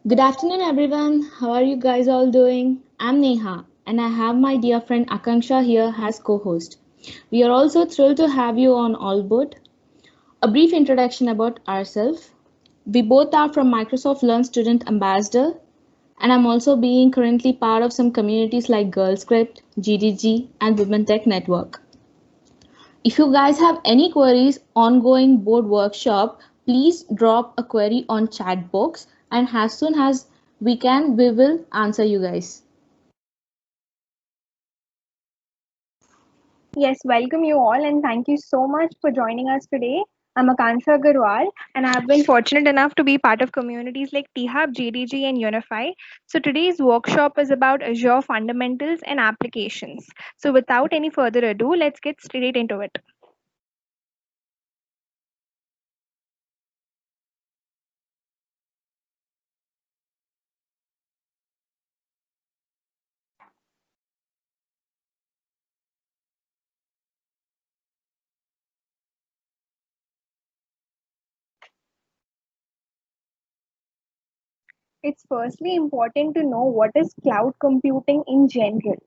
Good afternoon, everyone. How are you guys all doing? I'm Neha, and I have my dear friend Akanksha here as co host. We are also thrilled to have you on all board. A brief introduction about ourselves. We both are from Microsoft Learn Student Ambassador, and I'm also being currently part of some communities like Girl Script, GDG, and Women Tech Network. If you guys have any queries ongoing board workshop, please drop a query on chat box and as soon as we can, we will answer you guys. Yes, welcome you all and thank you so much for joining us today. I'm Akansha Agarwal and I've been fortunate enough to be part of communities like THAB, JDG, and Unify. So today's workshop is about Azure fundamentals and applications. So without any further ado, let's get straight into it. It's firstly important to know what is cloud computing in general.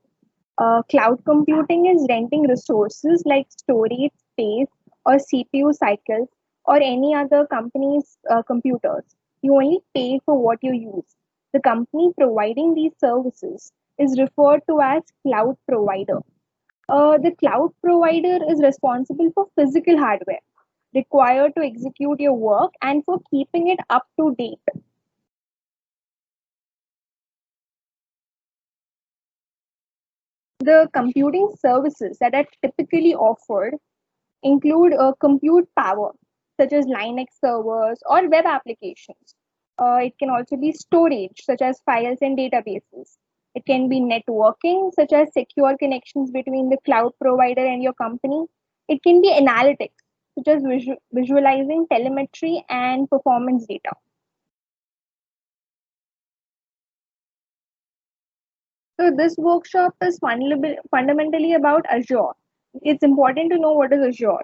Cloud computing is renting resources like storage space or CPU cycles or any other company's computers. You only pay for what you use. The company providing these services is referred to as cloud provider. The cloud provider is responsible for physical hardware required to execute your work and for keeping it up to date. The computing services that are typically offered include compute power, such as Linux servers or web applications. It can also be storage, such as files and databases. It can be networking, such as secure connections between the cloud provider and your company. It can be analytics, such as visualizing telemetry and performance data. So this workshop is fundamentally about Azure. It's important to know what is Azure.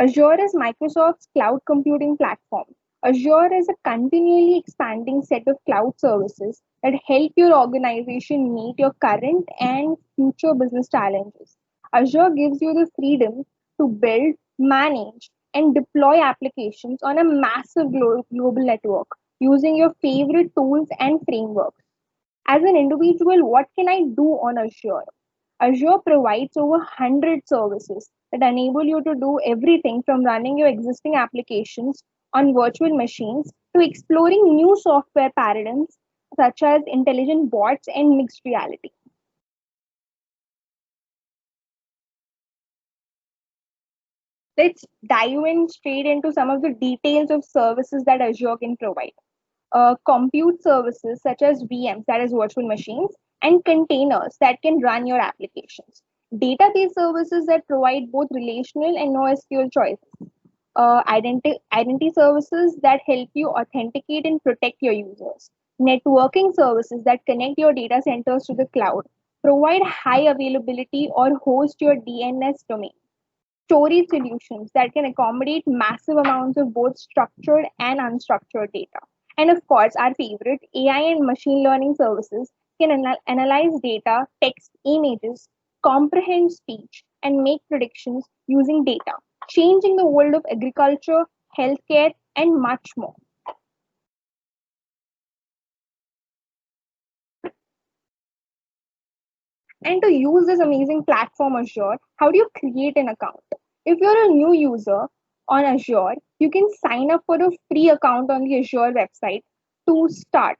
Azure is Microsoft's cloud computing platform. Azure is a continually expanding set of cloud services that help your organization meet your current and future business challenges. Azure gives you the freedom to build, manage, and deploy applications on a massive global network using your favorite tools and frameworks. As an individual, what can I do on Azure? Azure provides over 100 services that enable you to do everything from running your existing applications on virtual machines to exploring new software paradigms such as intelligent bots and mixed reality. Let's dive in straight into some of the details of services that Azure can provide. Compute services such as VMs, that is virtual machines, and containers that can run your applications. Database services that provide both relational and NoSQL choices. Identity services that help you authenticate and protect your users. Networking services that connect your data centers to the cloud, provide high availability or host your DNS domain. Storage solutions that can accommodate massive amounts of both structured and unstructured data. And of course, our favorite AI and machine learning services can analyze data, text, images, comprehend speech, and make predictions using data, changing the world of agriculture, healthcare, and much more. And to use this amazing platform Azure, how do you create an account? If you're a new user on Azure, you can sign up for a free account on the Azure website to start.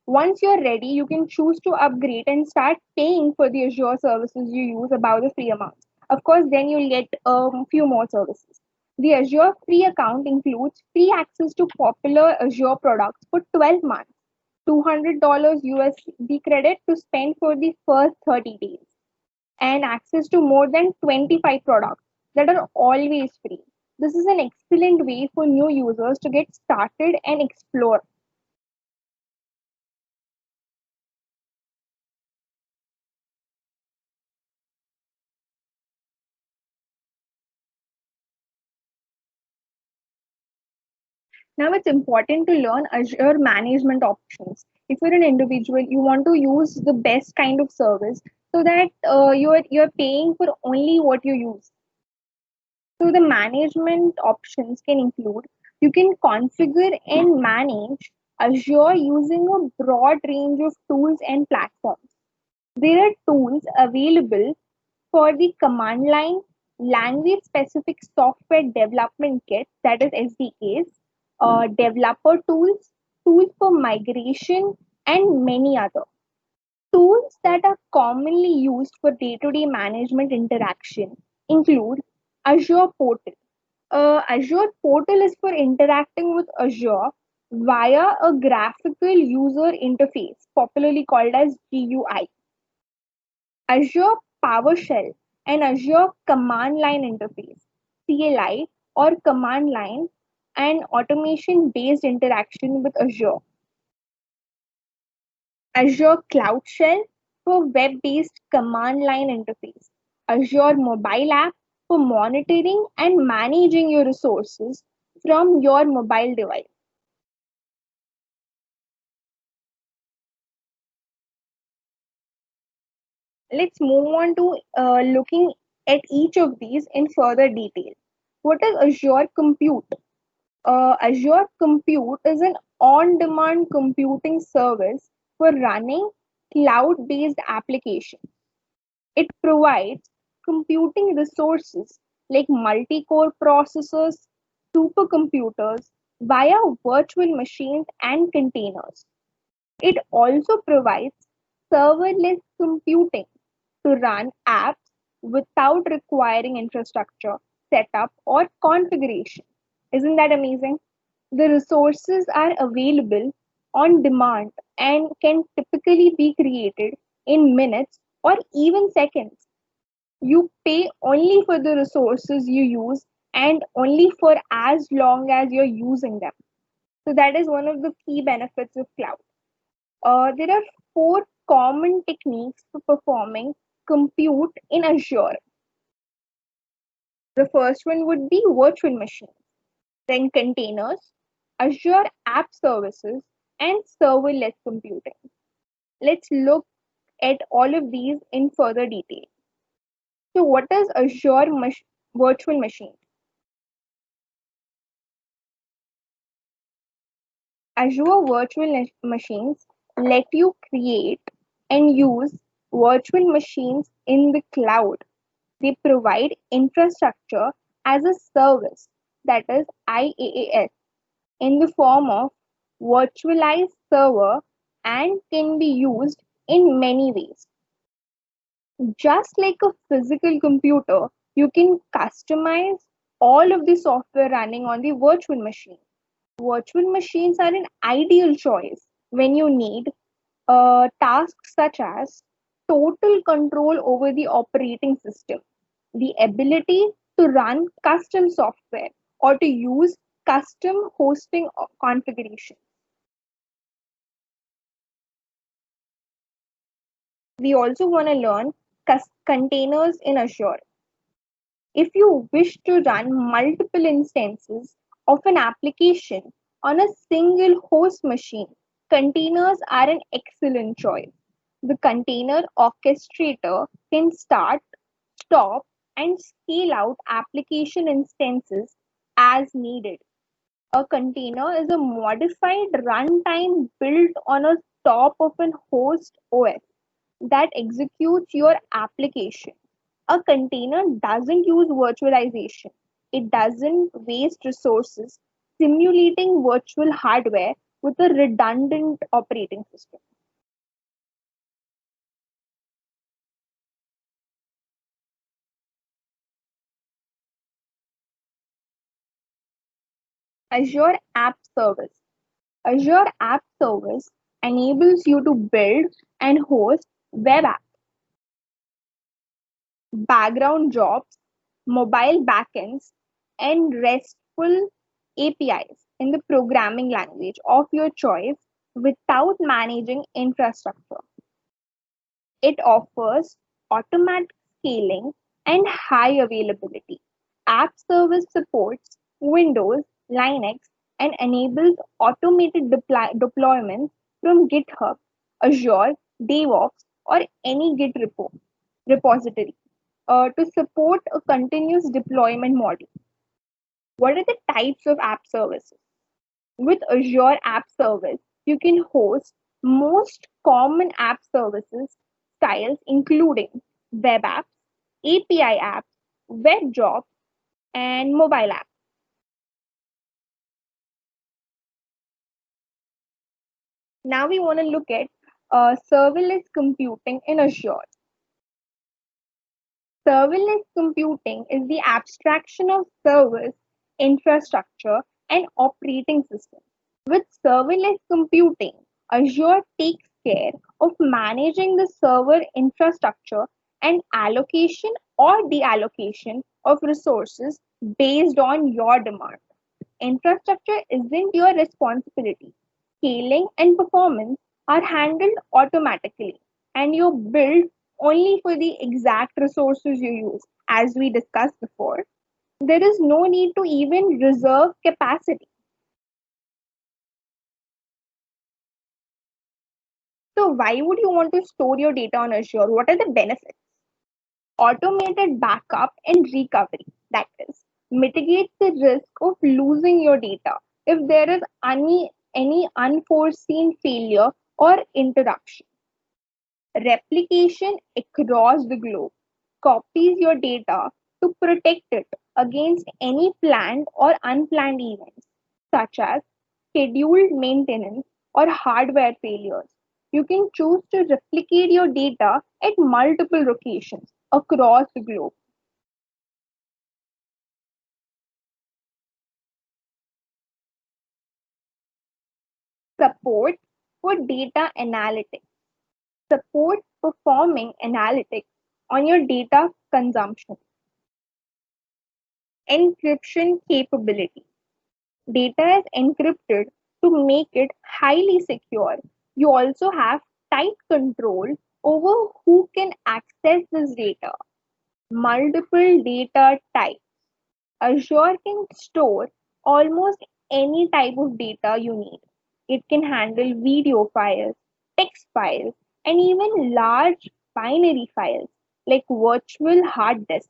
Once you're ready, you can choose to upgrade and start paying for the Azure services you use above the free amount. Of course, then you'll get a few more services. The Azure free account includes free access to popular Azure products for 12 months, $200 USD credit to spend for the first 30 days, and access to more than 25 products that are always free. This is an excellent way for new users to get started and explore. Now it's important to learn Azure management options. If you're an individual, you want to use the best kind of service so that you're paying for only what you use. So the management options can include you can configure and manage Azure using a broad range of tools and platforms. There are tools available for the command line, language specific software development kits, that is SDKs, developer tools, tools for migration, and many other. Tools that are commonly used for day to day management interaction include Azure Portal. Azure Portal is for interacting with Azure via a graphical user interface, popularly called as GUI. Azure PowerShell and Azure Command Line Interface, CLI, or command line and automation based interaction with Azure. Azure Cloud Shell for web based command line interface. Azure Mobile App for monitoring and managing your resources from your mobile device. Let's move on to looking at each of these in further detail. What is Azure Compute? Azure Compute is an on demand computing service for running cloud based applications. It provides computing resources like multi core processors, supercomputers via virtual machines and containers. It also provides serverless computing to run apps without requiring infrastructure, setup, or configuration. Isn't that amazing? The resources are available on demand and can typically be created in minutes or even seconds. You pay only for the resources you use and only for as long as you're using them. So, that is one of the key benefits of cloud. There are four common techniques for performing compute in Azure. The first one would be virtual machines, then containers, Azure App Services, and serverless computing. Let's look at all of these in further detail. So, what is Virtual Machine? Azure Machines let you create and use virtual machines in the cloud. They provide infrastructure as a service, that is IaaS, in the form of virtualized server and can be used in many ways. Just like a physical computer, you can customize all of the software running on the virtual machine. Virtual machines are an ideal choice when you need tasks such as total control over the operating system, the ability to run custom software, or to use custom hosting configuration. We also want to learn containers in Azure. If you wish to run multiple instances of an application on a single host machine, containers are an excellent choice. The container orchestrator can start, stop, and scale out application instances as needed. A container is a modified runtime built on a top of an host OS that executes your application. A container doesn't use virtualization. It doesn't waste resources simulating virtual hardware with a redundant operating system. Azure App Service. Azure App Service enables you to build and host web apps, background jobs, mobile backends, and RESTful APIs in the programming language of your choice without managing infrastructure. It offers automatic scaling and high availability. App Service supports Windows, Linux, and enables automated deployments from GitHub, Azure, DevOps, or any Git repository to support a continuous deployment model. What are the types of app services? With Azure App Service, you can host most common app services styles, including web apps, API apps, web jobs, and mobile apps. Now we want to look at serverless computing in Azure. Serverless computing is the abstraction of servers, infrastructure, and operating systems. With serverless computing, Azure takes care of managing the server infrastructure and allocation or deallocation of resources based on your demand. Infrastructure isn't your responsibility. Scaling and performance are handled automatically, and you're built only for the exact resources you use. As we discussed before, there is no need to even reserve capacity. So, why would you want to store your data on Azure? What are the benefits? Automated backup and recovery, that is, mitigates the risk of losing your data if there is any unforeseen failure or interruption. Replication across the globe copies your data to protect it against any planned or unplanned events, such as scheduled maintenance or hardware failures. You can choose to replicate your data at multiple locations across the globe. Support for data analytics. Support performing analytics on your data consumption. Encryption capability. Data is encrypted to make it highly secure. You also have tight control over who can access this data. Multiple data types. Azure can store almost any type of data you need. It can handle video files, text files, and even large binary files like virtual hard disks.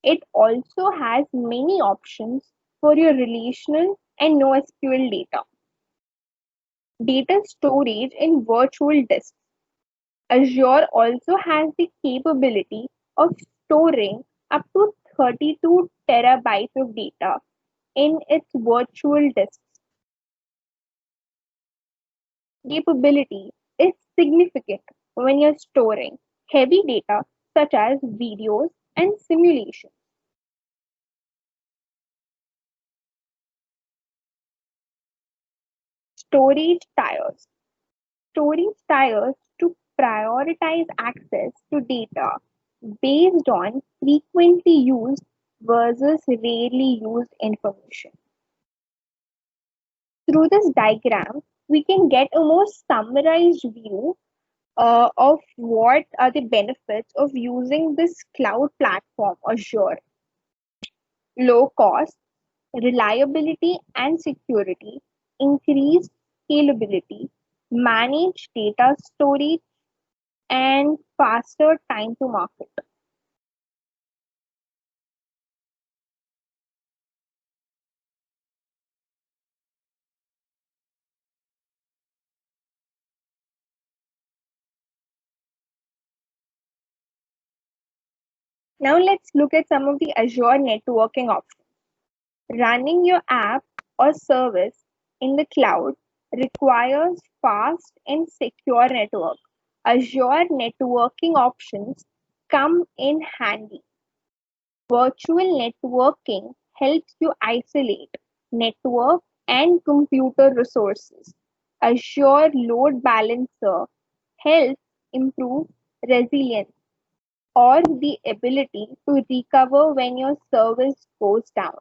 It also has many options for your relational and NoSQL data. Data storage in virtual disks. Azure also has the capability of storing up to 32 terabytes of data in its virtual disks. Capability is significant when you're storing heavy data such as videos and simulations. Storage tiers. Storage tiers to prioritize access to data based on frequently used versus rarely used information. Through this diagram, we can get a more summarized view of what are the benefits of using this cloud platform, Azure. Low cost, reliability and security, increased scalability, managed data storage, and faster time to market. Now let's look at some of the Azure networking options. Running your app or service in the cloud requires fast and secure network. Azure networking options come in handy. Virtual networking helps you isolate network and computer resources. Azure Load Balancer helps improve resilience or the ability to recover when your service goes down.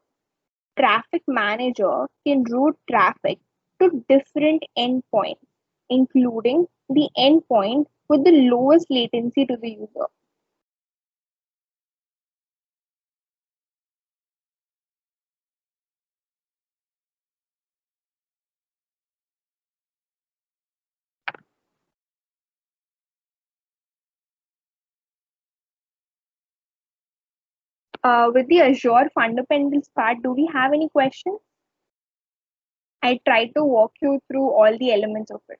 Traffic Manager can route traffic to different endpoints, including the endpoint with the lowest latency to the user. with the Azure fundamentals part, do we have any questions? I tried to walk you through all the elements of it.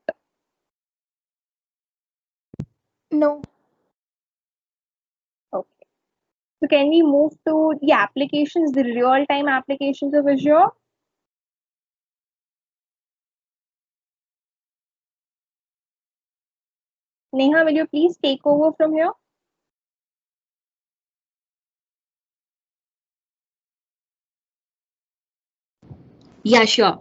No. Okay. So can we move to the applications, the real-time applications of Azure? Neha, will you please take over from here? Yeah, sure.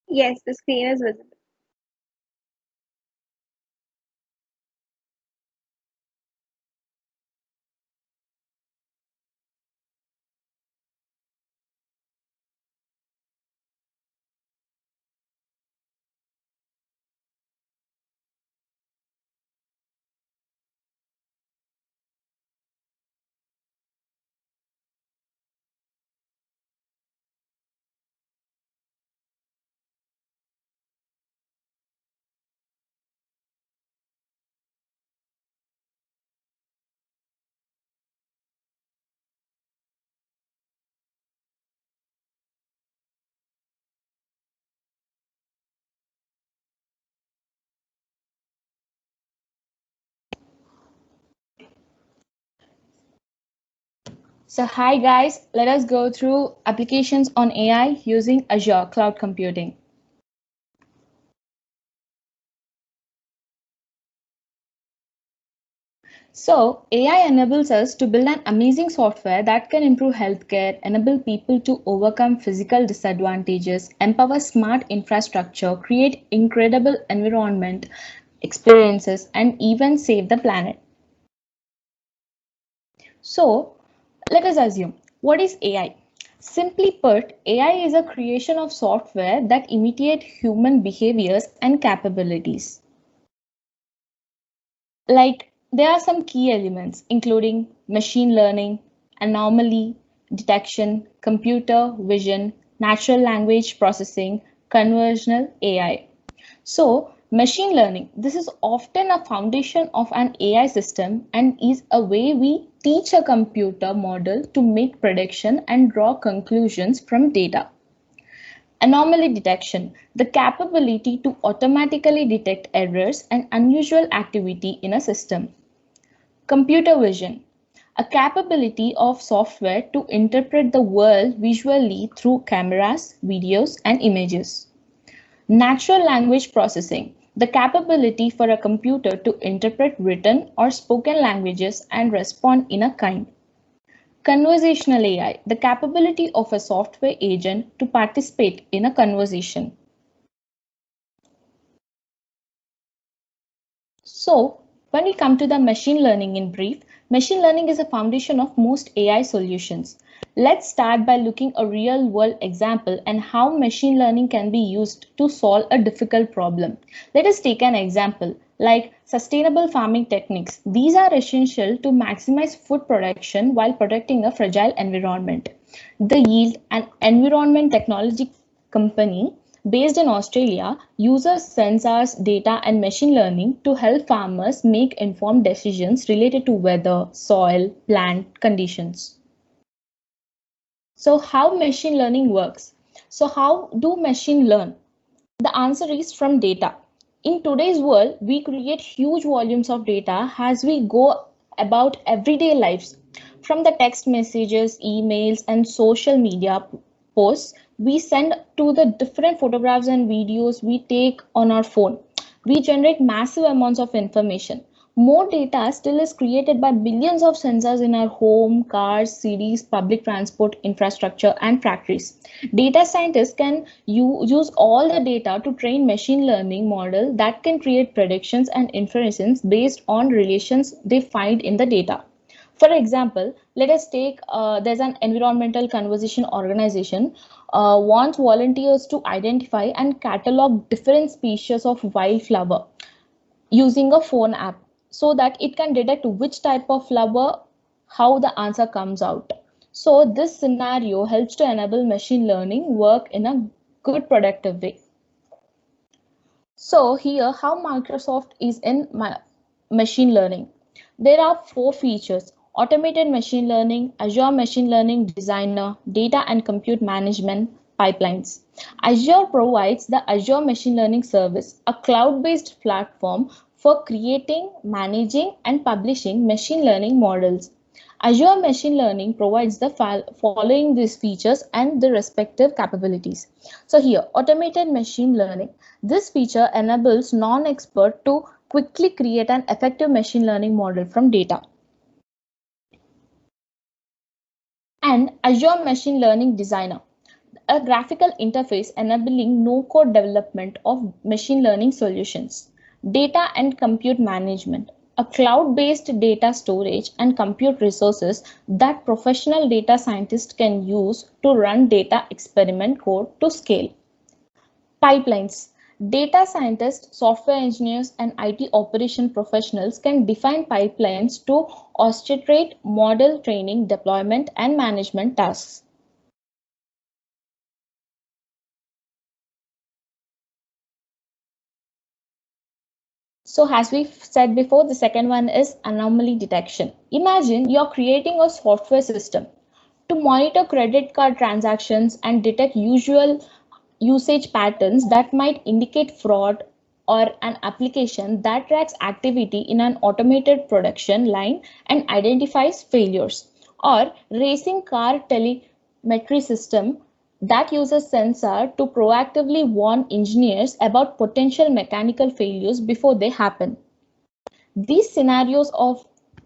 Yes, the screen is visible. So hi guys, let us go through applications on AI using Azure Cloud Computing. So AI enables us to build an amazing software that can improve healthcare, enable people to overcome physical disadvantages, empower smart infrastructure, create incredible environment experiences, and even save the planet. So let us assume, what is AI? Simply put, AI is a creation of software that imitate human behaviors and capabilities. Like there are some key elements including machine learning, anomaly detection, computer vision, natural language processing, conversational AI. So machine learning, this is often a foundation of an AI system and is a way we teach a computer model to make prediction and draw conclusions from data. Anomaly detection, the capability to automatically detect errors and unusual activity in a system. Computer vision, a capability of software to interpret the world visually through cameras, videos, and images. Natural language processing, the capability for a computer to interpret written or spoken languages and respond in a kind. Conversational AI, the capability of a software agent to participate in a conversation. So, when we come to the machine learning in brief, machine learning is a foundation of most AI solutions. Let's start by looking a real world example and how machine learning can be used to solve a difficult problem. Let us take an example like sustainable farming techniques. These are essential to maximize food production while protecting a fragile environment. The Yield, an environment technology company based in Australia, uses sensors, data, and machine learning to help farmers make informed decisions related to weather, soil, plant conditions. So, how machine learning works? So, how do machine learn? The answer is from data. In today's world, we create huge volumes of data as we go about everyday lives. From the text messages, emails, and social media posts we send to the different photographs and videos we take on our phone, we generate massive amounts of information. More data still is created by billions of sensors in our home, cars, cities, public transport infrastructure, and factories. Data scientists can use all the data to train machine learning model that can create predictions and inferences based on relations they find in the data. For example, let us take there's an environmental conservation organization wants volunteers to identify and catalog different species of wildflower using a phone app so that it can detect which type of flower, how the answer comes out. So this scenario helps to enable machine learning work in a good productive way. So here how Microsoft is in machine learning. There are four features: automated machine learning, Azure Machine Learning Designer, data and compute management pipelines. Azure provides the Azure Machine Learning Service, a cloud-based platform for creating, managing, and publishing machine learning models. Azure Machine Learning provides the following these features and the respective capabilities. So here, automated machine learning. This feature enables non-expert to quickly create an effective machine learning model from data. And Azure Machine Learning Designer, a graphical interface enabling no-code development of machine learning solutions. Data and compute management, a cloud-based data storage and compute resources that professional data scientists can use to run data experiment code to scale. Pipelines. Data scientists, software engineers, and IT operation professionals can define pipelines to orchestrate model training, deployment, and management tasks. So as we said before, the second one is anomaly detection. Imagine you're creating a software system to monitor credit card transactions and detect usual usage patterns that might indicate fraud, or an application that tracks activity in an automated production line and identifies failures, or racing car telemetry system that uses sensor to proactively warn engineers about potential mechanical failures before they happen. These scenarios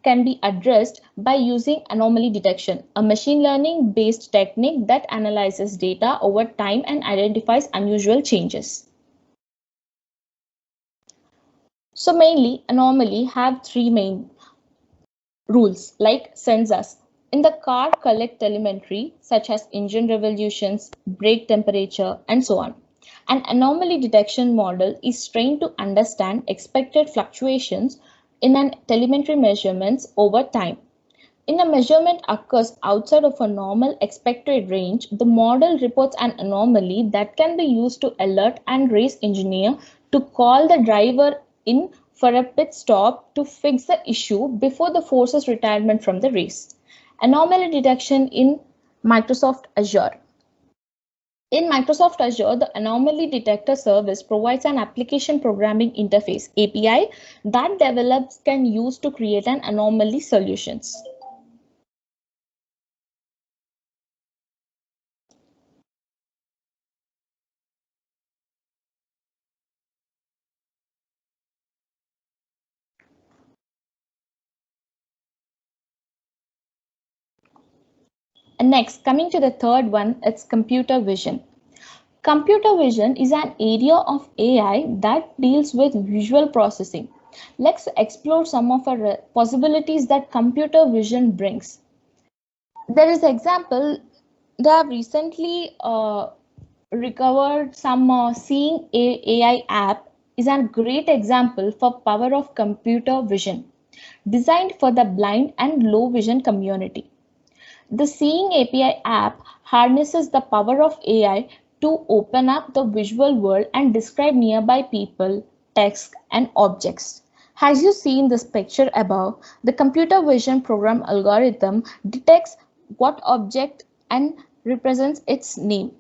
can be addressed by using anomaly detection, a machine learning based technique that analyzes data over time and identifies unusual changes. So mainly anomaly have three main rules like sensors. In the car collect telemetry such as engine revolutions, brake temperature, and so on. An anomaly detection model is trained to understand expected fluctuations in an telemetry measurements over time. In a measurement occurs outside of a normal expected range, the model reports an anomaly that can be used to alert and race engineer to call the driver in for a pit stop to fix the issue before the forces retirement from the race. Anomaly detection in Microsoft Azure. In Microsoft Azure, the Anomaly Detector service provides an application programming interface API that developers can use to create an anomaly solutions. And next, coming to the third one, it's computer vision. Computer vision is an area of AI that deals with visual processing. Let's explore some of our possibilities that computer vision brings. There is example, they have recently recovered some Seeing AI app is a great example for power of computer vision, designed for the blind and low vision community. The Seeing API app harnesses the power of AI to open up the visual world and describe nearby people, text, and objects. As you see in this picture above, the computer vision program algorithm detects what object and represents its name.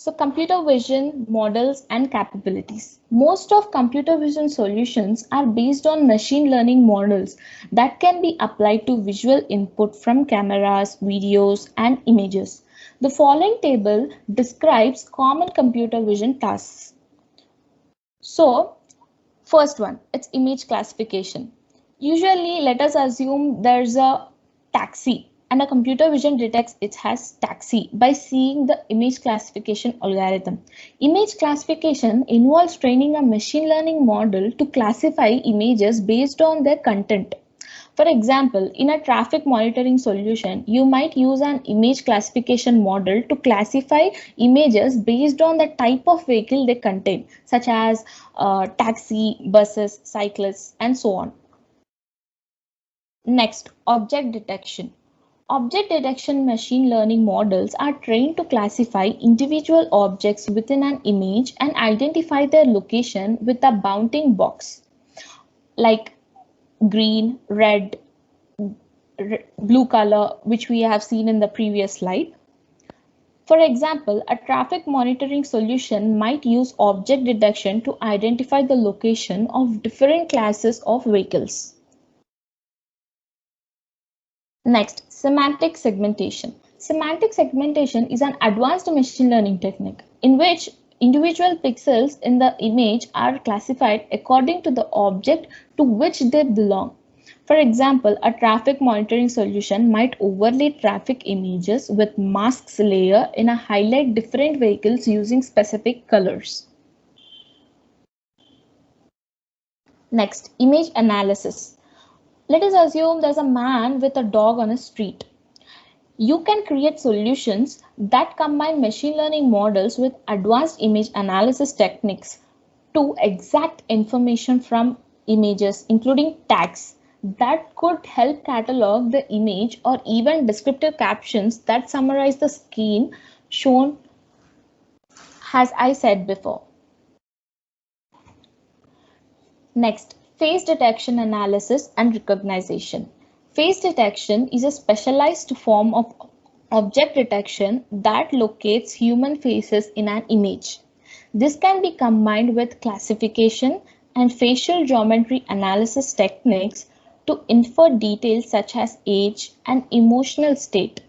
So computer vision models and capabilities. Most of computer vision solutions are based on machine learning models that can be applied to visual input from cameras, videos, and images. The following table describes common computer vision tasks. So, first one, it's image classification. Usually, let us assume there's a taxi and a computer vision detects it has taxi by seeing the image classification algorithm. Image classification involves training a machine learning model to classify images based on their content. For example, in a traffic monitoring solution, you might use an image classification model to classify images based on the type of vehicle they contain, such as taxi, buses, cyclists, and so on. Next, object detection. Object detection machine learning models are trained to classify individual objects within an image and identify their location with a bounding box like green, red, blue color, which we have seen in the previous slide. For example, a traffic monitoring solution might use object detection to identify the location of different classes of vehicles. Next, semantic segmentation. Semantic segmentation is an advanced machine learning technique in which individual pixels in the image are classified according to the object to which they belong. For example, a traffic monitoring solution might overlay traffic images with masks layer in a highlight different vehicles using specific colors. Next, image analysis. Let us assume there's a man with a dog on a street. You can create solutions that combine machine learning models with advanced image analysis techniques to extract information from images, including tags that could help catalog the image or even descriptive captions that summarize the scene shown, as I said before. Next, face detection analysis and recognition. Face detection is a specialized form of object detection that locates human faces in an image. This can be combined with classification and facial geometry analysis techniques to infer details such as age and emotional state,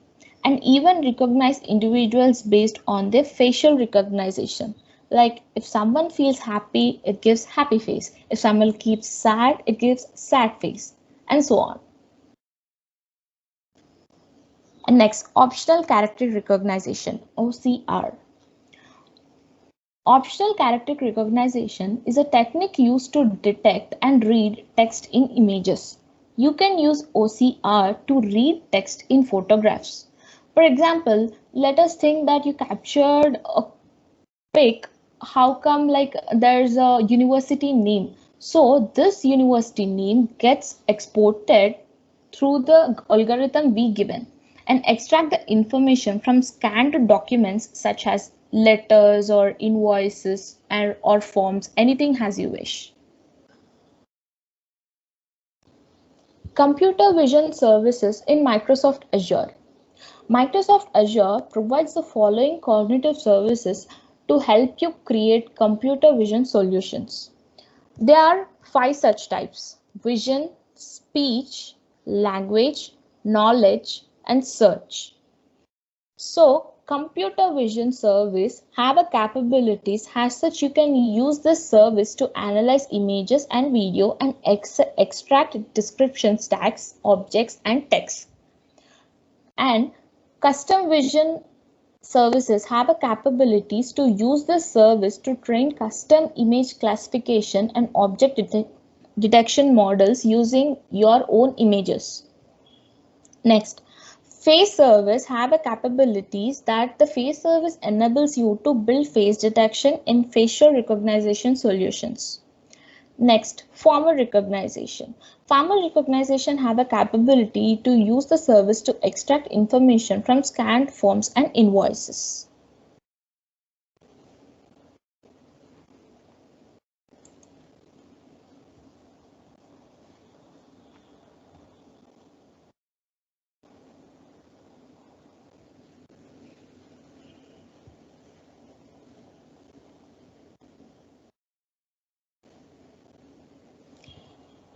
and even recognize individuals based on their facial recognition. Like if someone feels happy, it gives happy face. If someone keeps sad, it gives sad face, and so on. And next, optional character recognition, OCR. Optional character recognition is a technique used to detect and read text in images. You can use OCR to read text in photographs. For example, let us think that you captured a pic. How come like there's a university name? So this university name gets exported through the algorithm we given and extract the information from scanned documents such as letters or invoices or forms, anything as you wish. Computer vision services in Microsoft Azure. Microsoft Azure provides the following cognitive services to help you create computer vision solutions. There are 5 such types: vision, speech, language, knowledge, and search. So computer vision service have a capabilities as such you can use this service to analyze images and video and extract descriptions, tags, objects, and text. And custom vision services have a capabilities to use this service to train custom image classification and object detection models using your own images. Next, face service have a capabilities that the face service enables you to build face detection in facial recognition solutions. Next, formal recognition. Formal recognition have a capability to use the service to extract information from scanned forms and invoices.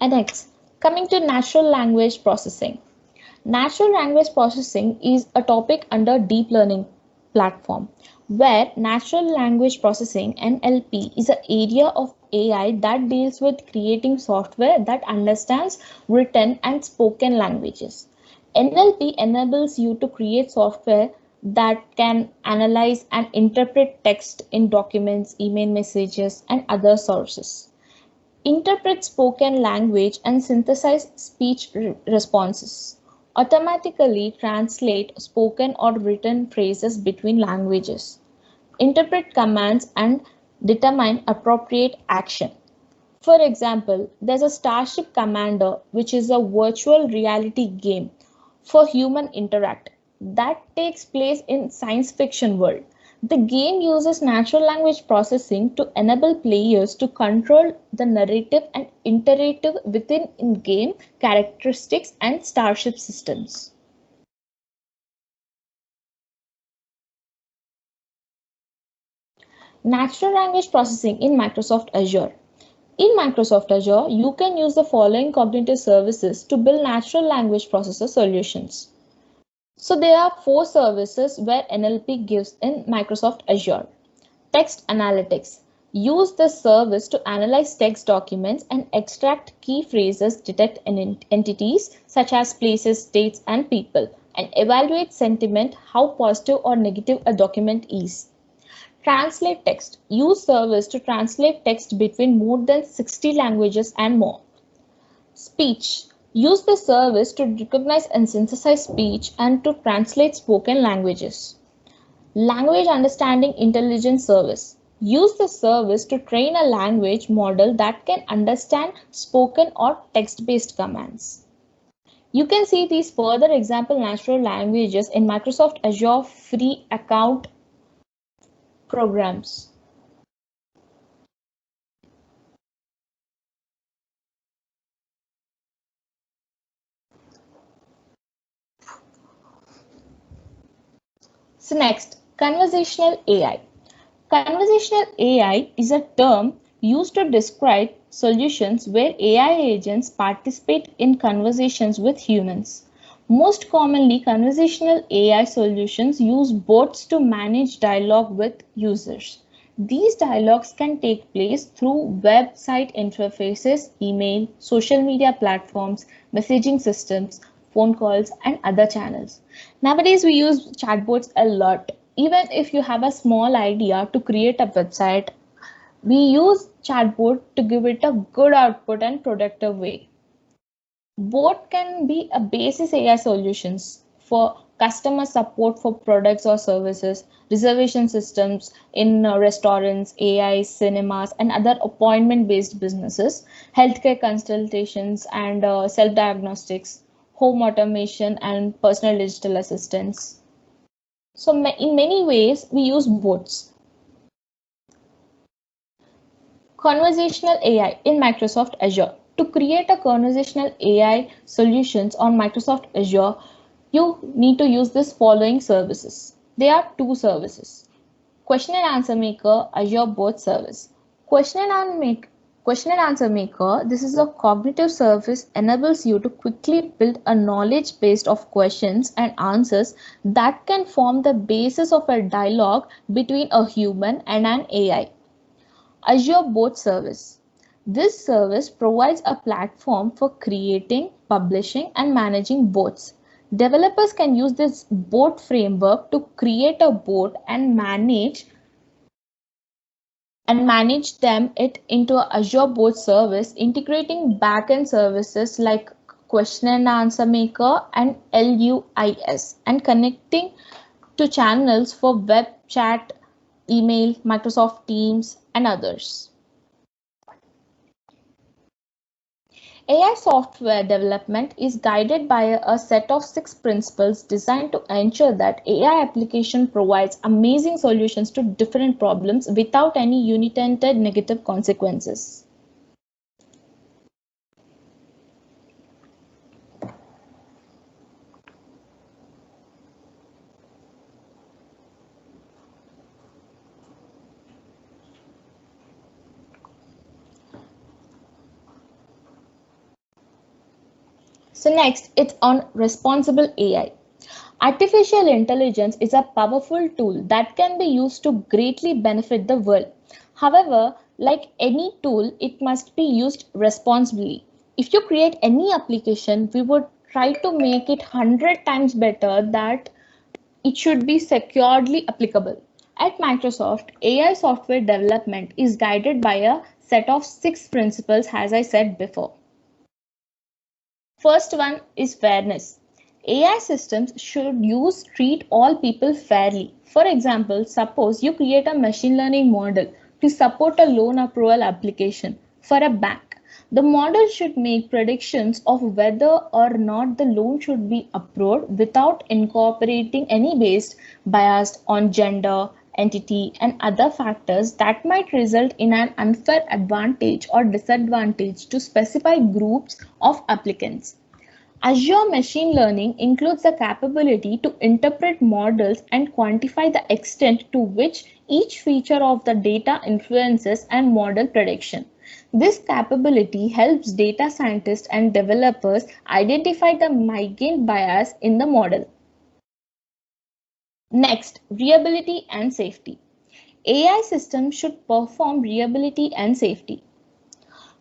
And next, coming to natural language processing. Natural language processing is a topic under deep learning platform where natural language processing NLP is an area of AI that deals with creating software that understands written and spoken languages. NLP enables you to create software that can analyze and interpret text in documents, email messages, and other sources, interpret spoken language and synthesize speech responses, automatically translate spoken or written phrases between languages, interpret commands and determine appropriate action. For example, there's a Starship Commander, which is a virtual reality game for human interact that takes place in science fiction world. The game uses natural language processing to enable players to control the narrative and iterative within in-game characteristics and starship systems. Natural language processing in Microsoft Azure. In Microsoft Azure, you can use the following cognitive services to build natural language processor solutions. So there are four services where NLP gives in Microsoft Azure. Text Analytics. Use this service to analyze text documents and extract key phrases, detect entities such as places, dates, and people, and evaluate sentiment, how positive or negative a document is. Translate text. Use service to translate text between more than 60 languages and more. Speech. Use the service to recognize and synthesize speech and to translate spoken languages. Language Understanding Intelligence Service. Use the service to train a language model that can understand spoken or text-based commands. You can see these further example natural languages in Microsoft Azure free account programs. So next, conversational AI. Conversational AI is a term used to describe solutions where AI agents participate in conversations with humans. Most commonly, conversational AI solutions use bots to manage dialogue with users. These dialogues can take place through website interfaces, email, social media platforms, messaging systems, phone calls, and other channels. Nowadays, we use chatbots a lot. Even if you have a small idea to create a website, we use chatbot to give it a good output and productive way. Bot can be a basis AI solutions for customer support for products or services, reservation systems in restaurants, AI, cinemas, and other appointment-based businesses, healthcare consultations and self-diagnostics, home automation, and personal digital assistants. So in many ways, we use bots. Conversational AI in Microsoft Azure. To create a conversational AI solutions on Microsoft Azure, you need to use this following services. There are two services. Question and Answer Maker, Azure Bot Service. Question and Answer Maker, this is a cognitive service enables you to quickly build a knowledge base of questions and answers that can form the basis of a dialogue between a human and an AI. Azure Bot Service. This service provides a platform for creating, publishing, and managing bots. Developers can use this bot framework to create a bot and manage them it into a Azure Bot Service, integrating backend services like Question and Answer Maker and LUIS, and connecting to channels for web chat, email, Microsoft Teams, and others. AI software development is guided by a set of 6 principles designed to ensure that AI application provides amazing solutions to different problems without any unintended negative consequences. So next, it's on responsible AI. Artificial intelligence is a powerful tool that can be used to greatly benefit the world. However, like any tool, it must be used responsibly. If you create any application, we would try to make it 100 times better that it should be securely applicable. At Microsoft, AI software development is guided by a set of 6 principles, as I said before. First one is fairness. AI systems should treat all people fairly. For example, suppose you create a machine learning model to support a loan approval application for a bank. The model should make predictions of whether or not the loan should be approved without incorporating any based bias on gender, entity, and other factors that might result in an unfair advantage or disadvantage to specified groups of applicants. Azure Machine Learning includes the capability to interpret models and quantify the extent to which each feature of the data influences and model prediction. This capability helps data scientists and developers identify the mitigant bias in the model. Next, reliability and safety. AI systems should perform reliability and safety.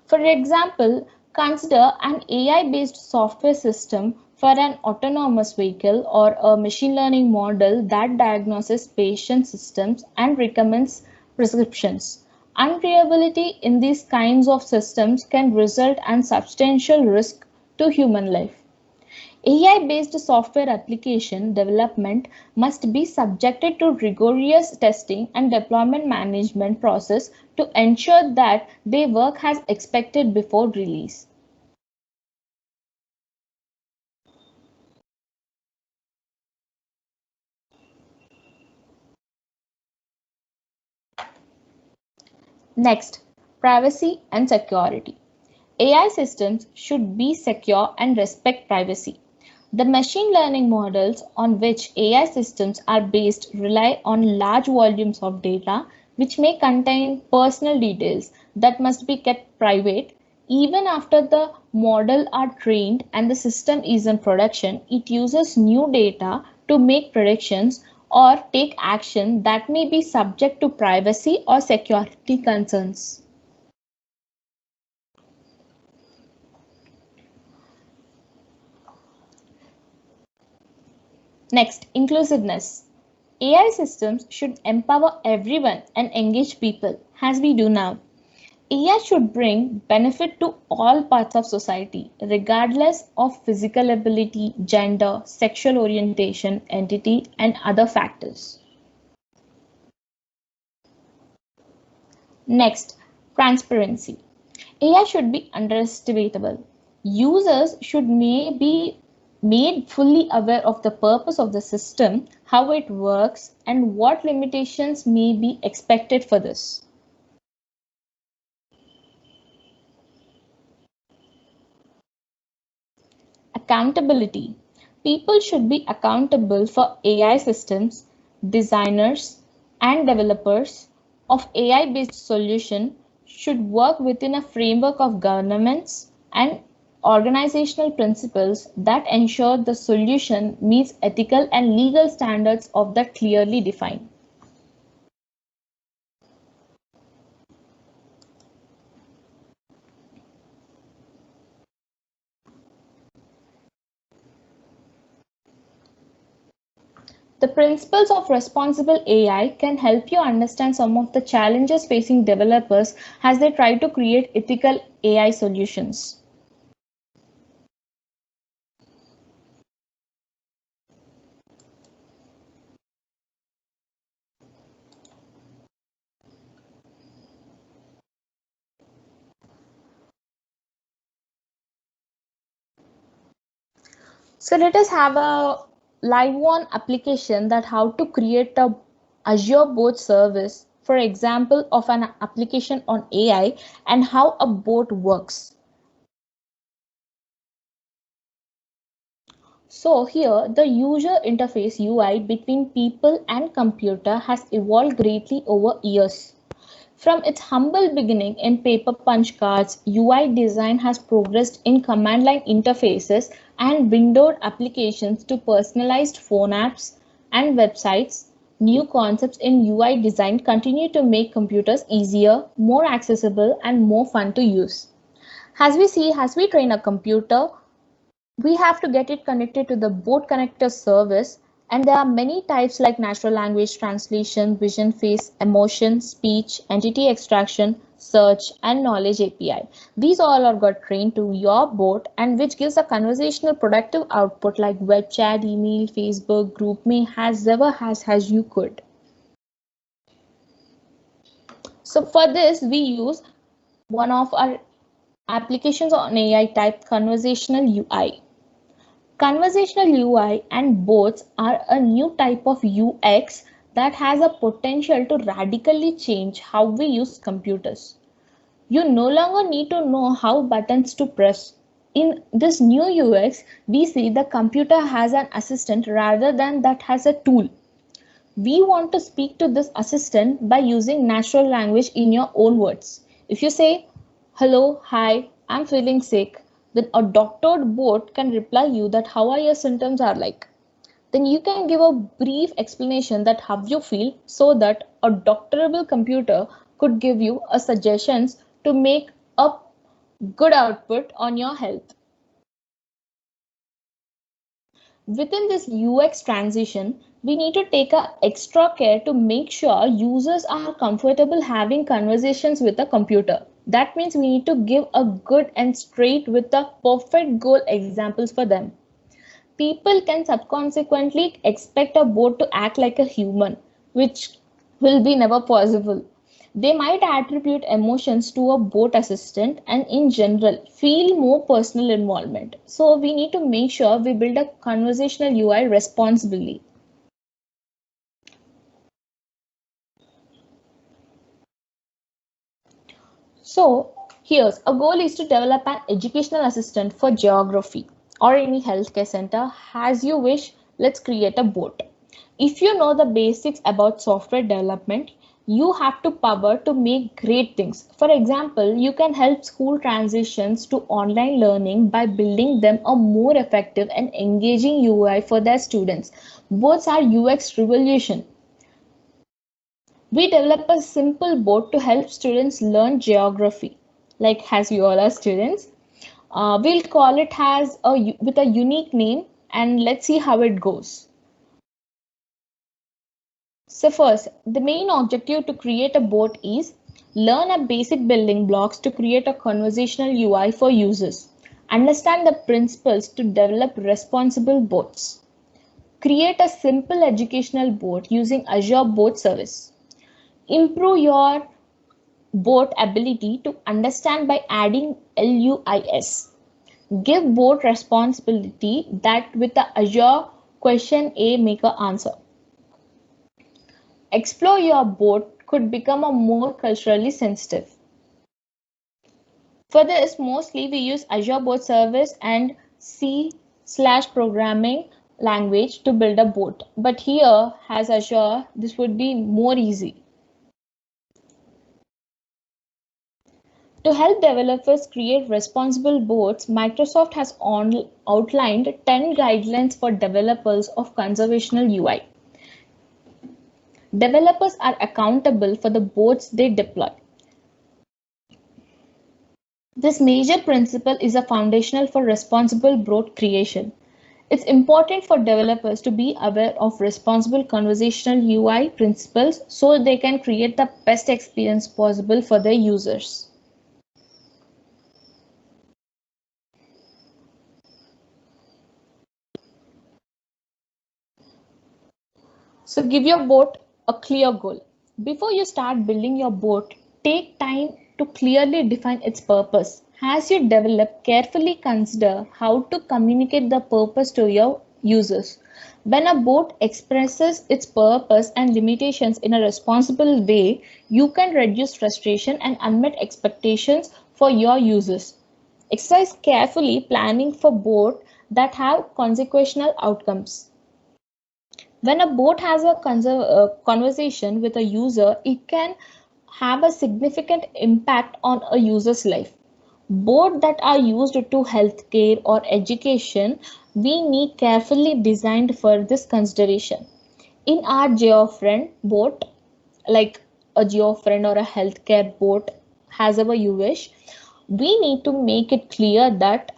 For example, consider an AI-based software system for an autonomous vehicle or a machine learning model that diagnoses patient systems and recommends prescriptions. Unreliability in these kinds of systems can result in substantial risk to human life. AI-based software application development must be subjected to rigorous testing and deployment management process to ensure that they work as expected before release. Next, privacy and security. AI systems should be secure and respect privacy. The machine learning models on which AI systems are based rely on large volumes of data, which may contain personal details that must be kept private. Even after the model are trained and the system is in production, it uses new data to make predictions or take action that may be subject to privacy or security concerns. Next, inclusiveness. AI systems should empower everyone and engage people, as we do now. AI should bring benefit to all parts of society, regardless of physical ability, gender, sexual orientation, entity, and other factors. Next, transparency. AI should be underestimatable. Users should be made fully aware of the purpose of the system, how it works, and what limitations may be expected for this. Accountability. People should be accountable for AI systems, designers, and developers of AI-based solution should work within a framework of governance and organizational principles that ensure the solution meets ethical and legal standards of that clearly defined. The principles of responsible AI can help you understand some of the challenges facing developers as they try to create ethical AI solutions. So let us have a live one application that how to create a Azure bot service, for example, of an application on AI and how a bot works. So here the user interface UI between people and computer has evolved greatly over years. From its humble beginning in paper punch cards, UI design has progressed in command line interfaces and windowed applications to personalized phone apps and websites. New concepts in UI design continue to make computers easier, more accessible, and more fun to use. As we train a computer, we have to get it connected to the board connector service, and there are many types like natural language translation, vision face, emotion, speech, entity extraction, search, and knowledge API. These all are got trained to your board and which gives a conversational productive output like web chat, email, Facebook, GroupMe as you could. So for this we use one of our applications on AI type conversational UI. Conversational UI and bots are a new type of UX that has a potential to radically change how we use computers. You no longer need to know how buttons to press. In this new UX, we see the computer has an assistant rather than that has a tool. We want to speak to this assistant by using natural language in your own words. If you say, hello, hi, I'm feeling sick, then a doctored bot can reply you that how are your symptoms are like. Then you can give a brief explanation that how you feel so that a doctorable computer could give you a suggestions to make a good output on your health. Within this UX transition, we need to take a extra care to make sure users are comfortable having conversations with a computer. That means we need to give a good and straight with the perfect goal examples for them. People can subsequently expect a bot to act like a human, which will be never possible. They might attribute emotions to a bot assistant and in general feel more personal involvement. So we need to make sure we build a conversational UI responsibly. So here's a goal is to develop an educational assistant for geography or any healthcare center. As you wish, let's create a bot. If you know the basics about software development, you have to power to make great things. For example, you can help school transitions to online learning by building them a more effective and engaging UI for their students. Bots are UX revolution. We develop a simple board to help students learn geography, like as you all are students. We'll call it as with a unique name and let's see how it goes. So first, the main objective to create a board is learn a basic building blocks to create a conversational UI for users. Understand the principles to develop responsible boards. Create a simple educational board using Azure Board Service. Improve your board ability to understand by adding LUIS. Give board responsibility that with the Azure question A maker answer. Explore your board could become a more culturally sensitive. For this, mostly we use Azure Board Service and C/programming language to build a board. But here, as Azure, this would be more easy. To help developers create responsible boards, Microsoft has outlined 10 guidelines for developers of conversational UI. Developers are accountable for the boards they deploy. This major principle is a foundational for responsible board creation. It's important for developers to be aware of responsible conversational UI principles so they can create the best experience possible for their users. So give your board a clear goal. Before you start building your board, take time to clearly define its purpose. As you develop, carefully consider how to communicate the purpose to your users. When a board expresses its purpose and limitations in a responsible way, you can reduce frustration and unmet expectations for your users. Exercise carefully planning for board that have consequential outcomes. When a bot has a conversation with a user, it can have a significant impact on a user's life. Both that are used to healthcare or education, we need carefully designed for this consideration. In our GeoFriend bot, like a GeoFriend or a healthcare bot, has our you wish, we need to make it clear that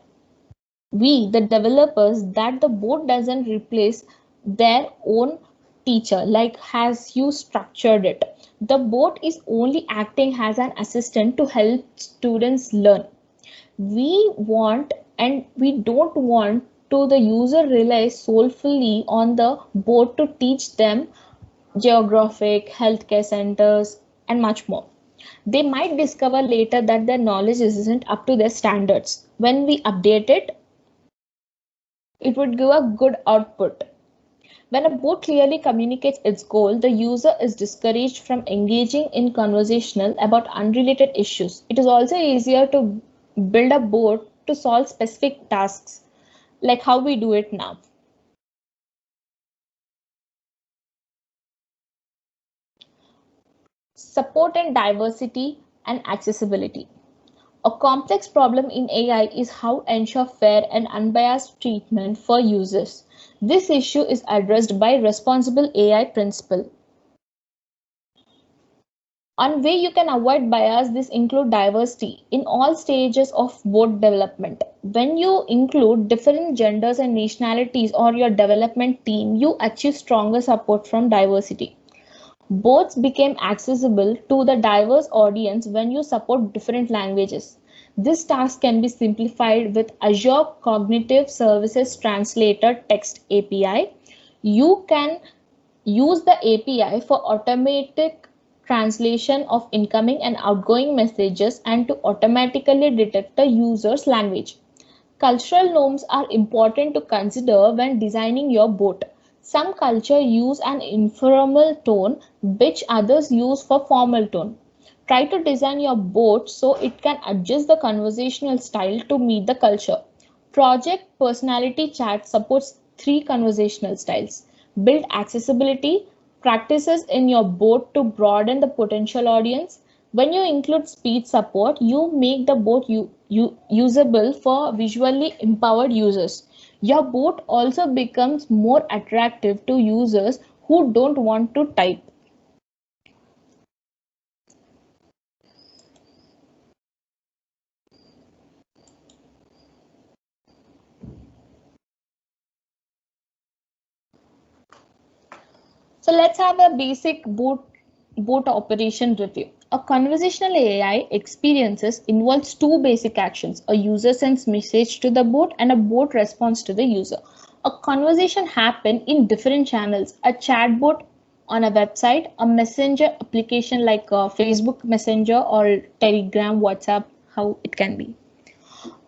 we, the developers, that the bot doesn't replace their own teacher, like has you structured it. The bot is only acting as an assistant to help students learn. We want and we don't want to the user rely solely on the bot to teach them geographic, healthcare centers, and much more. They might discover later that their knowledge isn't up to their standards. When we update it, it would give a good output. When a bot clearly communicates its goal, the user is discouraged from engaging in conversational about unrelated issues. It is also easier to build a bot to solve specific tasks, like how we do it now. Support and diversity and accessibility. A complex problem in AI is how to ensure fair and unbiased treatment for users. This issue is addressed by responsible AI principle. One way you can avoid bias, this include diversity in all stages of bot development. When you include different genders and nationalities or your development team, you achieve stronger support from diversity. Bots became accessible to the diverse audience when you support different languages. This task can be simplified with Azure Cognitive Services Translator Text API. You can use the API for automatic translation of incoming and outgoing messages and to automatically detect the user's language. Cultural norms are important to consider when designing your bot. Some cultures use an informal tone, which others use for formal tone. Try to design your bot so it can adjust the conversational style to meet the culture. Project Personality Chat supports three conversational styles. Build accessibility practices in your bot to broaden the potential audience. When you include speech support, you make the bot usable for visually empowered users. Your bot also becomes more attractive to users who don't want to type. So let's have a basic bot operation review. A conversational AI experiences involves two basic actions. A user sends message to the bot and a bot responds to the user. A conversation happens in different channels. A chatbot on a website, a messenger application like Facebook Messenger or Telegram, WhatsApp, how it can be.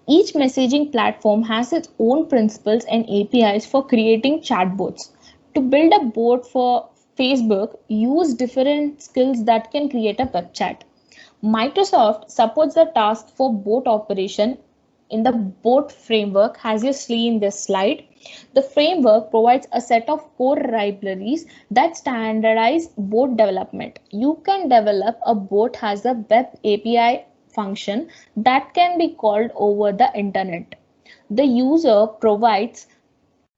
Each messaging platform has its own principles and APIs for creating chatbots. To build a bot for Facebook, use different skills that can create a web chat. Microsoft supports the task for bot operation in the bot framework as you see in this slide. The framework provides a set of core libraries that standardize bot development. You can develop a bot as a web API function that can be called over the internet. The user provides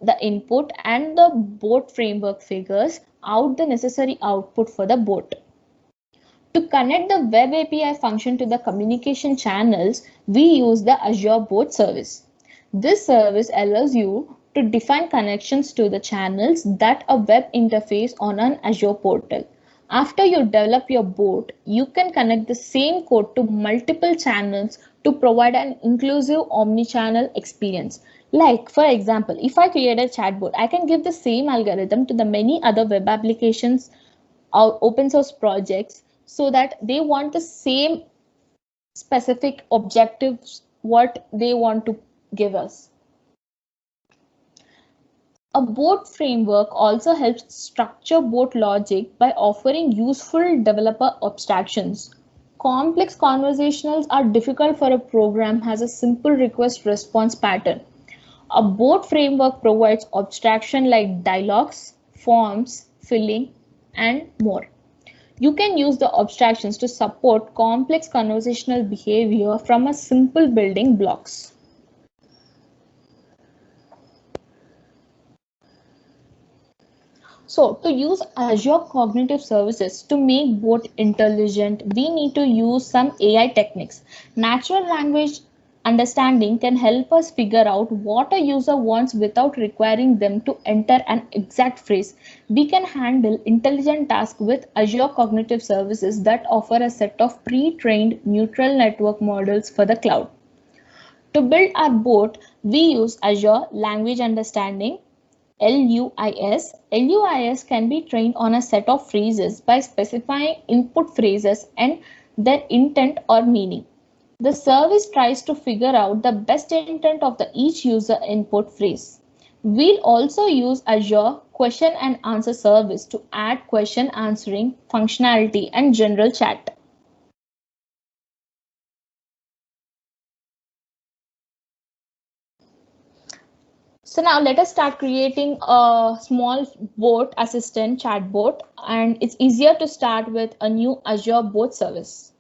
the input and the bot framework figures out the necessary output for the bot. To connect the web API function to the communication channels, we use the Azure Bot Service. This service allows you to define connections to the channels that a web interface on an Azure portal. After you develop your bot, you can connect the same code to multiple channels to provide an inclusive omni-channel experience. Like, for example, if I create a chatbot, I can give the same algorithm to the many other web applications or open source projects so that they want the same specific objectives what they want to give us. A bot framework also helps structure bot logic by offering useful developer abstractions. Complex conversationals are difficult for a program has a simple request response pattern. A bot framework provides abstraction like dialogues, forms, filling, and more. You can use the abstractions to support complex conversational behavior from a simple building blocks. So to use Azure Cognitive Services to make both intelligent, we need to use some AI techniques. Natural language understanding can help us figure out what a user wants without requiring them to enter an exact phrase. We can handle intelligent tasks with Azure Cognitive Services that offer a set of pre-trained neural network models for the cloud. To build our bot, we use Azure Language Understanding LUIS. LUIS can be trained on a set of phrases by specifying input phrases and their intent or meaning. The service tries to figure out the best intent of the each user input phrase. We'll also use Azure Question and Answer service to add question answering functionality and general chat. So now let us start creating a small bot assistant chatbot, and it's easier to start with a new Azure bot service.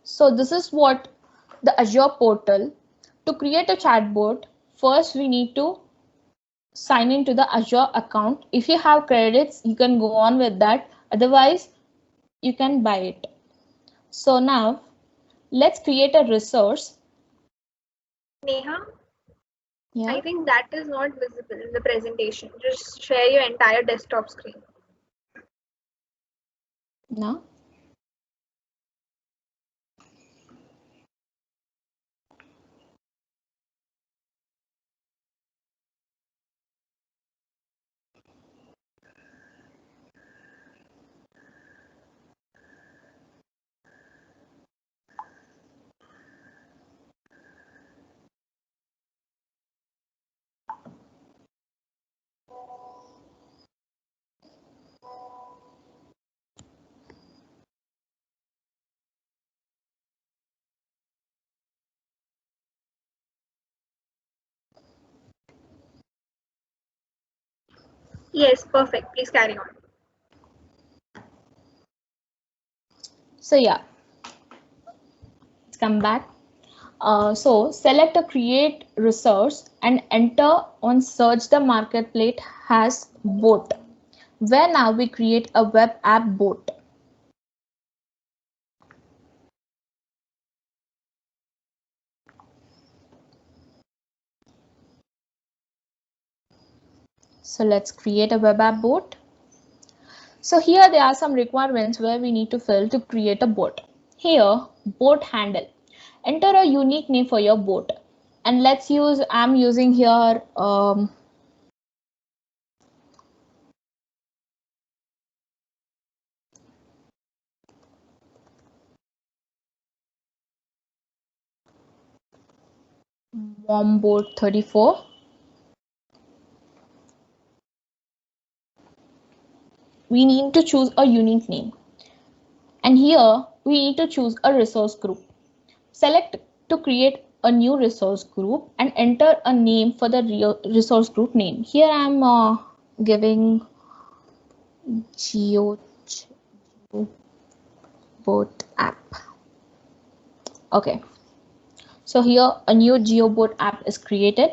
So this is what the Azure portal. To create a chatbot, first we need to sign into the Azure account. If you have credits, you can go on with that. Otherwise, you can buy it. So now let's create a resource. Neha, Yeah. I think that is not visible in the presentation. Just share your entire desktop screen. Now. Yes, perfect. Please carry on. So yeah, let's come back. So select a create resource and enter on search the marketplace has bot, where now we create a web app bot. So let's create a web app bot. So here there are some requirements where we need to fill to create a bot. Here, bot handle. Enter a unique name for your bot. And let's use, I'm using here Wombot34. We need to choose a unique name. And here we need to choose a resource group. Select to create a new resource group and enter a name for the resource group name. Here I'm giving GeoBot app. Okay. So here a new GeoBot app is created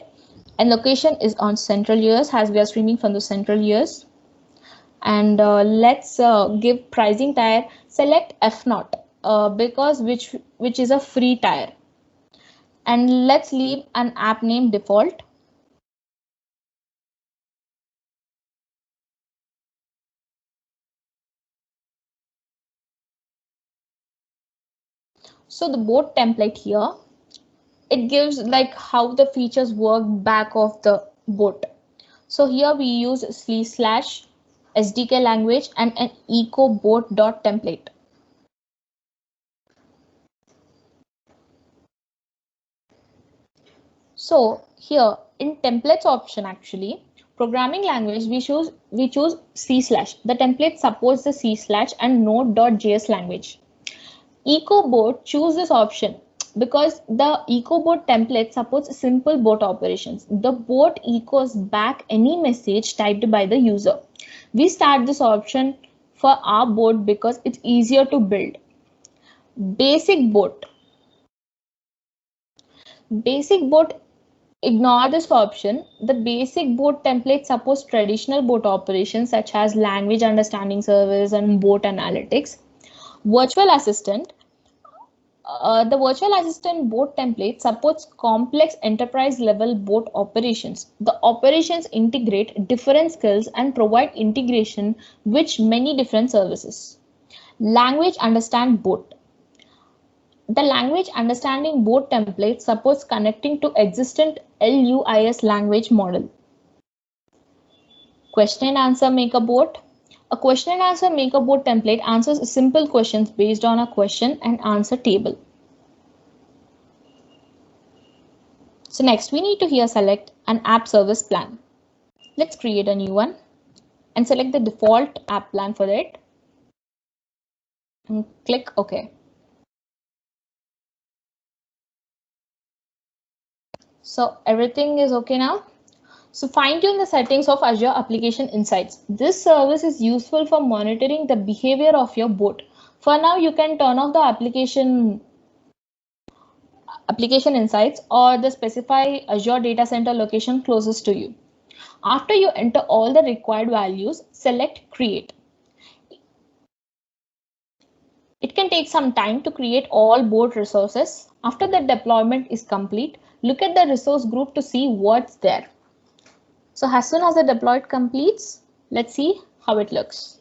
and location is on Central US as we are streaming from the Central US. And let's give pricing tier. Select F0 because which is a free tier. And let's leave an app name default. So the bot template here, it gives like how the features work back of the bot. So here we use // SDK language and an ecobot.template. So here in templates option, actually programming language, we choose C/. The template supports the C/ and Node.js language. EcoBot choose this option because the EcoBot template supports simple bot operations. The bot echoes back any message typed by the user. We start this option for our bot because it's easier to build. Basic bot. Basic bot, ignore this option. The basic bot template supports traditional bot operations such as language understanding service and bot analytics. Virtual assistant. The virtual assistant bot template supports complex enterprise level bot operations. The operations integrate different skills and provide integration with many different services. Language understand bot. The language understanding bot template supports connecting to existing LUIS language model. Question and answer maker bot. A question and answer maker bot template answers simple questions based on a question and answer table. So next we need to here select an app service plan. Let's create a new one and select the default app plan for it and click OK. So everything is okay now. So fine tune the settings of Azure Application Insights. This service is useful for monitoring the behavior of your bot. For now, you can turn off the application insights or the specify Azure data center location closest to you. After you enter all the required values, select create. It can take some time to create all bot resources. After the deployment is complete, look at the resource group to see what's there. So as soon as the deployed completes, let's see how it looks.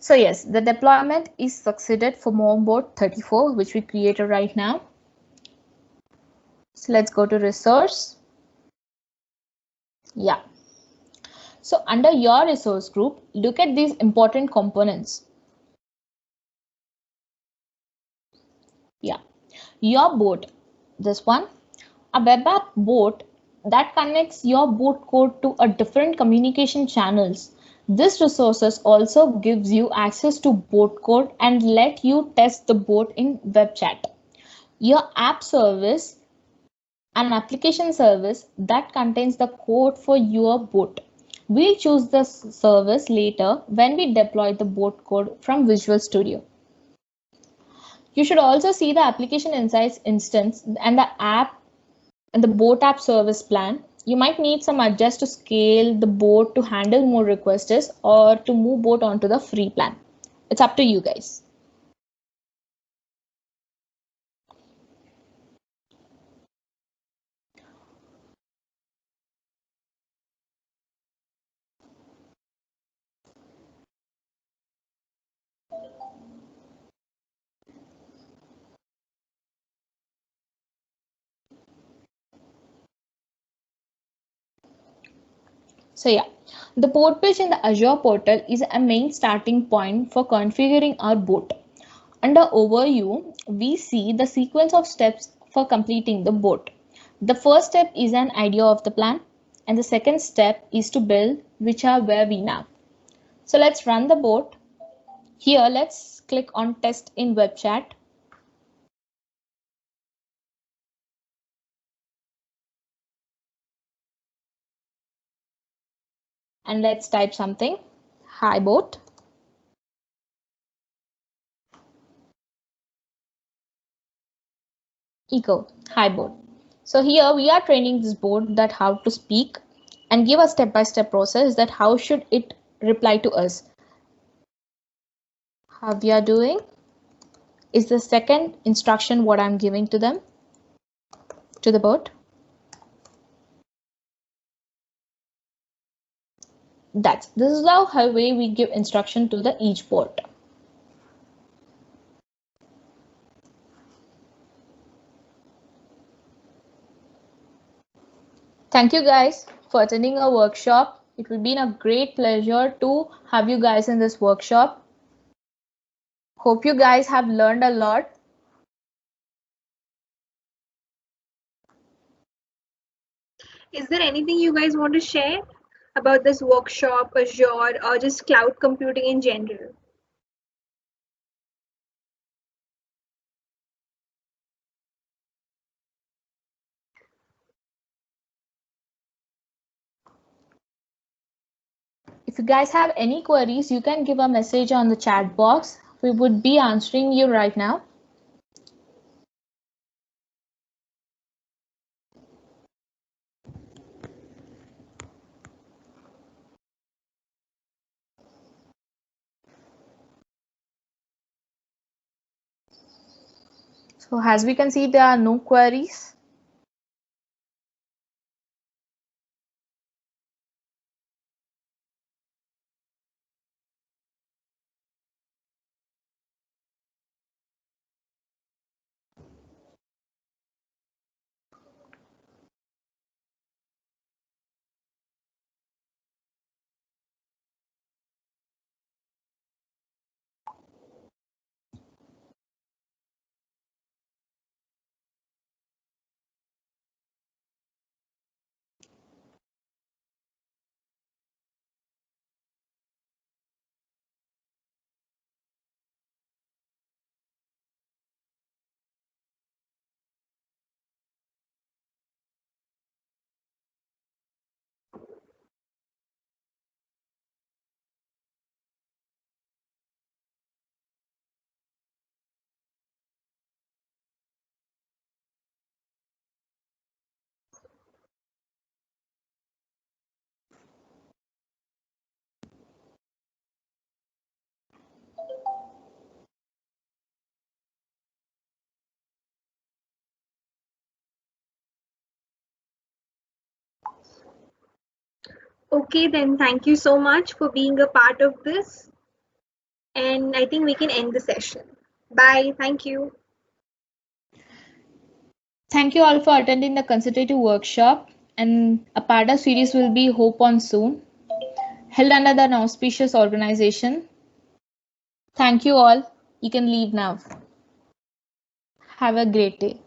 So yes, the deployment is succeeded for Mombot 34, which we created right now. So let's go to resource. Yeah. So under your resource group, look at these important components. Yeah. Your bot, this one, a web app bot that connects your bot code to a different communication channels. This resources also gives you access to bot code and let you test the bot in web chat. Your app service, an application service that contains the code for your bot. We'll choose the service later when we deploy the bot code from Visual Studio. You should also see the application insights instance and the app and the bot app service plan. You might need some adjust to scale the bot to handle more requests or to move bot onto the free plan. It's up to you guys. So yeah, the bot page in the Azure portal is a main starting point for configuring our bot. Under overview, we see the sequence of steps for completing the bot. The first step is an idea of the plan, and the second step is to build which are where we nav. So let's run the board. Here, let's click on test in web chat. And let's type something. Hi boat. Echo. Hi boat. So here we are training this board that how to speak and give a step-by-step process that how should it reply to us. How we are doing is the second instruction what I'm giving to them, to the bot. This is how way we give instruction to the each bot. Thank you guys for attending our workshop. It will be a great pleasure to have you guys in this workshop. Hope you guys have learned a lot. Is there anything you guys want to share about this workshop, Azure, or just cloud computing in general? If you guys have any queries, you can give a message on the chat box. We would be answering you right now. So as we can see, there are no queries. Okay, then thank you so much for being a part of this. And I think we can end the session. Bye. Thank you. Thank you all for attending the consultative workshop, and a PADA series will be hope on soon, held under the auspicious organization. Thank you all. You can leave now. Have a great day.